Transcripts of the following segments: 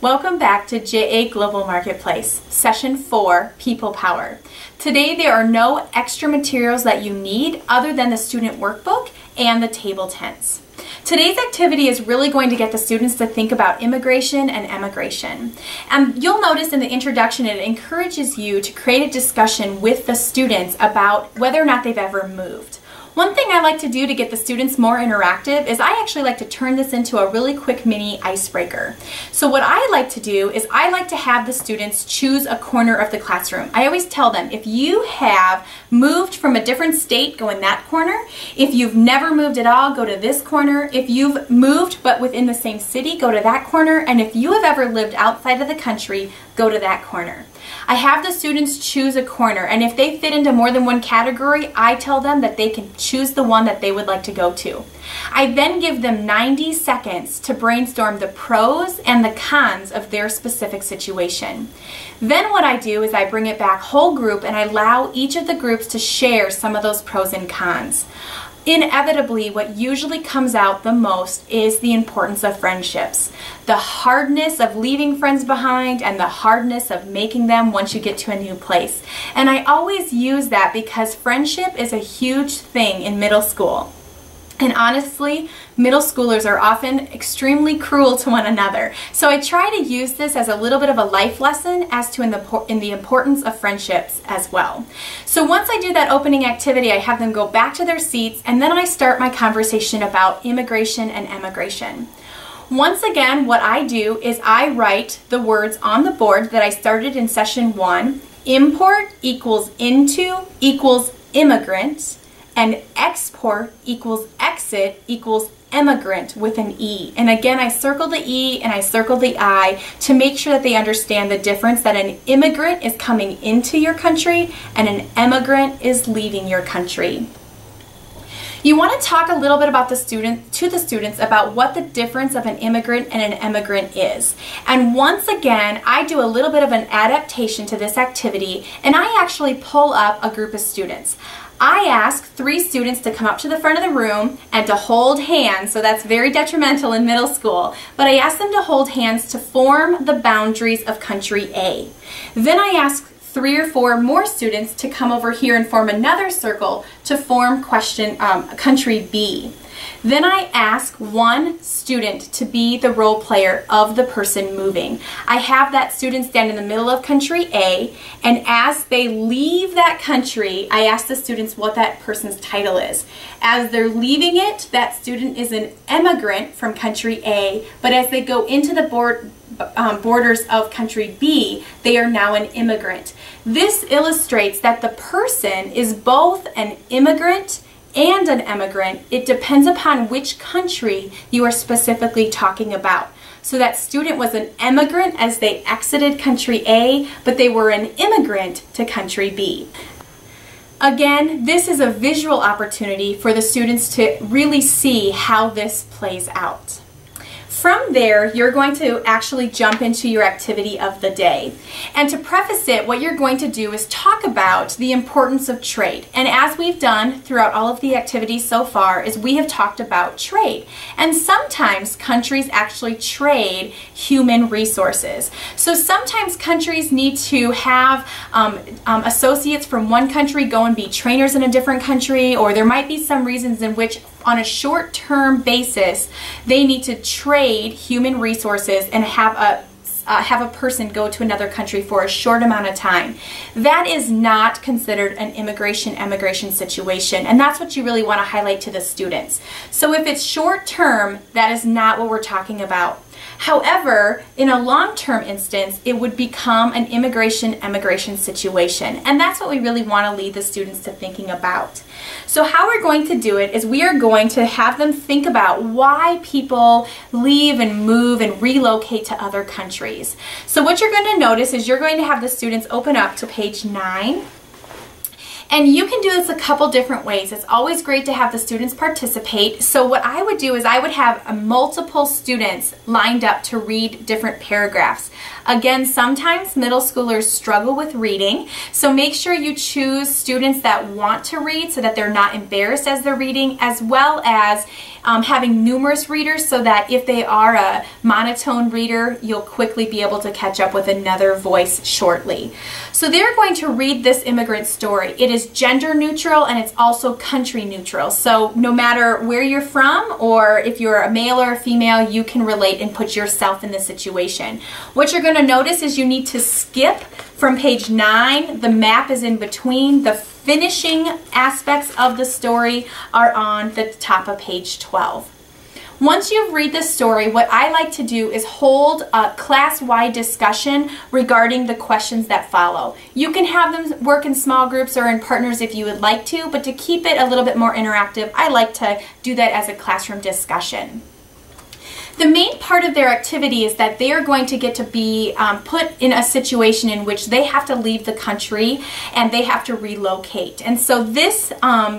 Welcome back to JA Global Marketplace, Session 4, People Power. Today there are no extra materials that you need other than the student workbook and the table tents. Today's activity is really going to get the students to think about immigration and emigration. And you'll notice in the introduction it encourages you to create a discussion with the students about whether or not they've ever moved. One thing I like to do to get the students more interactive is I actually like to turn this into a really quick mini icebreaker. So what I like to do is I like to have the students choose a corner of the classroom. I always tell them, if you have moved from a different state, go in that corner. If you've never moved at all, go to this corner. If you've moved but within the same city, go to that corner. And if you have ever lived outside of the country, go to that corner. I have the students choose a corner, and if they fit into more than one category, I tell them that they can choose the one that they would like to go to. I then give them 90 seconds to brainstorm the pros and the cons of their specific situation. Then what I do is I bring it back whole group and I allow each of the groups to share some of those pros and cons. Inevitably, what usually comes out the most is the importance of friendships. The hardness of leaving friends behind and the hardness of making them once you get to a new place. And I always use that because friendship is a huge thing in middle school. And honestly, middle schoolers are often extremely cruel to one another. So I try to use this as a little bit of a life lesson as to in the importance of friendships as well. So once I do that opening activity, I have them go back to their seats, and then I start my conversation about immigration and emigration. Once again, what I do is I write the words on the board that I started in session 1. Import equals into equals immigrant. And export equals exit equals emigrant with an E. And again, I circle the E and I circle the I to make sure that they understand the difference that an immigrant is coming into your country and an emigrant is leaving your country. You want to talk a little bit about to the students about what the difference of an immigrant and an emigrant is. And once again, I do a little bit of an adaptation to this activity, and I actually pull up a group of students. I ask 3 students to come up to the front of the room and to hold hands, so that's very detrimental in middle school, but I ask them to hold hands to form the boundaries of country A. Then I ask 3 or 4 more students to come over here and form another circle to form country B. Then I ask 1 student to be the role player of the person moving. I have that student stand in the middle of country A, and as they leave that country, I ask the students what that person's title is. As they're leaving it, that student is an emigrant from country A, but as they go into the borders of country B, they are now an immigrant. This illustrates that the person is both an immigrant and an emigrant. It depends upon which country you are specifically talking about. So that student was an emigrant as they exited country A, but they were an immigrant to country B. Again, this is a visual opportunity for the students to really see how this plays out. From there, you're going to actually jump into your activity of the day. And to preface it, what you're going to do is talk about the importance of trade. And as we've done throughout all of the activities so far, is we have talked about trade. And sometimes countries actually trade human resources. So sometimes countries need to have associates from one country go and be trainers in a different country, or there might be some reasons in which on a short-term basis, they need to trade human resources and have a person go to another country for a short amount of time. That is not considered an immigration-emigration situation, and that's what you really want to highlight to the students. So if it's short-term, that is not what we're talking about. However, in a long-term instance, it would become an immigration-emigration situation, and that's what we really want to lead the students to thinking about. So how we're going to do it is we are going to have them think about why people leave and move and relocate to other countries. So what you're going to notice is you're going to have the students open up to page 9. And you can do this a couple different ways. It's always great to have the students participate. So what I would do is I would have multiple students lined up to read different paragraphs. Again, sometimes middle schoolers struggle with reading, so make sure you choose students that want to read so that they're not embarrassed as they're reading, as well as having numerous readers so that if they are a monotone reader, you'll quickly be able to catch up with another voice shortly. So they're going to read this immigrant story. It is gender neutral and it's also country neutral. So no matter where you're from or if you're a male or a female, you can relate and put yourself in the situation. What you're going to notice is you need to skip from page 9. The map is in between. The finishing aspects of the story are on the top of page 12. Once you read the story, what I like to do is hold a class-wide discussion regarding the questions that follow. You can have them work in small groups or in partners if you would like to, but to keep it a little bit more interactive, I like to do that as a classroom discussion. The main part of their activity is that they are going to get to be put in a situation in which they have to leave the country and they have to relocate. And so this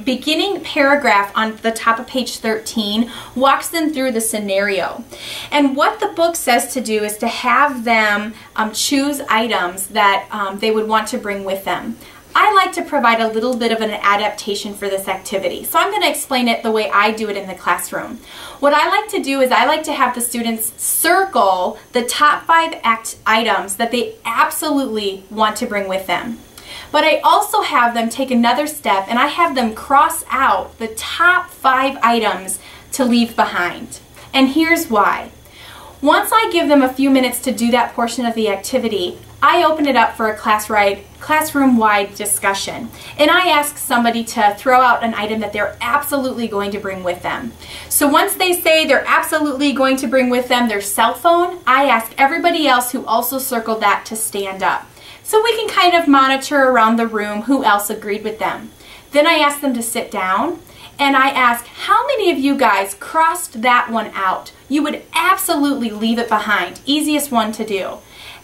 beginning paragraph on the top of page 13 walks them through the scenario. And what the book says to do is to have them choose items that they would want to bring with them. I like to provide a little bit of an adaptation for this activity. So I'm going to explain it the way I do it in the classroom. What I like to do is I like to have the students circle the top 5 items that they absolutely want to bring with them. But I also have them take another step and I have them cross out the top 5 items to leave behind. And here's why. Once I give them a few minutes to do that portion of the activity, I open it up for a classroom-wide discussion. And I ask somebody to throw out an item that they're absolutely going to bring with them. So once they say they're absolutely going to bring with them their cell phone, I ask everybody else who also circled that to stand up. So we can kind of monitor around the room who else agreed with them. Then I ask them to sit down. And I ask, how many of you guys crossed that one out? You would absolutely leave it behind. Easiest one to do.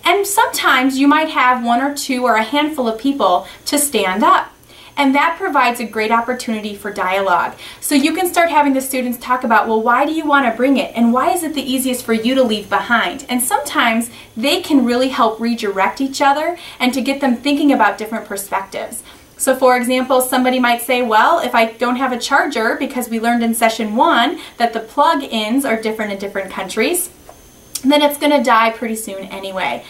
And sometimes you might have 1 or 2 or a handful of people to stand up. And that provides a great opportunity for dialogue. So you can start having the students talk about, well, why do you want to bring it? And why is it the easiest for you to leave behind? And sometimes they can really help redirect each other and to get them thinking about different perspectives. So for example, somebody might say, well, if I don't have a charger, because we learned in session 1 that the plug-ins are different in different countries, then it's going to die pretty soon anyway.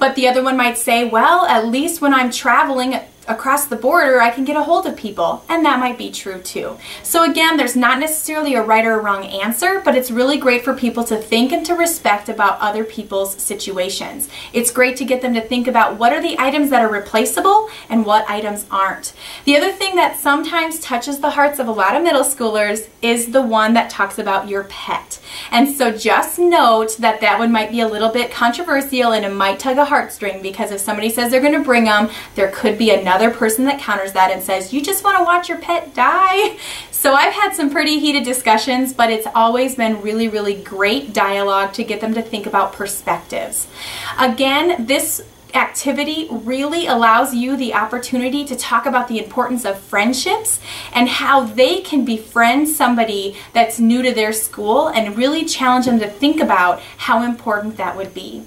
But the other one might say, well, at least when I'm traveling across the border, I can get a hold of people. And that might be true too. So again, there's not necessarily a right or wrong answer, but it's really great for people to think and to respect about other people's situations. It's great to get them to think about what are the items that are replaceable and what items aren't. The other thing that sometimes touches the hearts of a lot of middle schoolers is the one that talks about your pet. And so just note that that one might be a little bit controversial and it might tug a heartstring, because if somebody says they're going to bring them, there could be another person that counters that and says, you just want to watch your pet die? So I've had some pretty heated discussions, but it's always been really, really great dialogue to get them to think about perspectives. Again, this activity really allows you the opportunity to talk about the importance of friendships and how they can befriend somebody that's new to their school and really challenge them to think about how important that would be.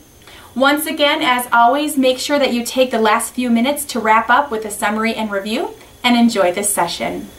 Once again, as always, make sure that you take the last few minutes to wrap up with a summary and review, and enjoy this session.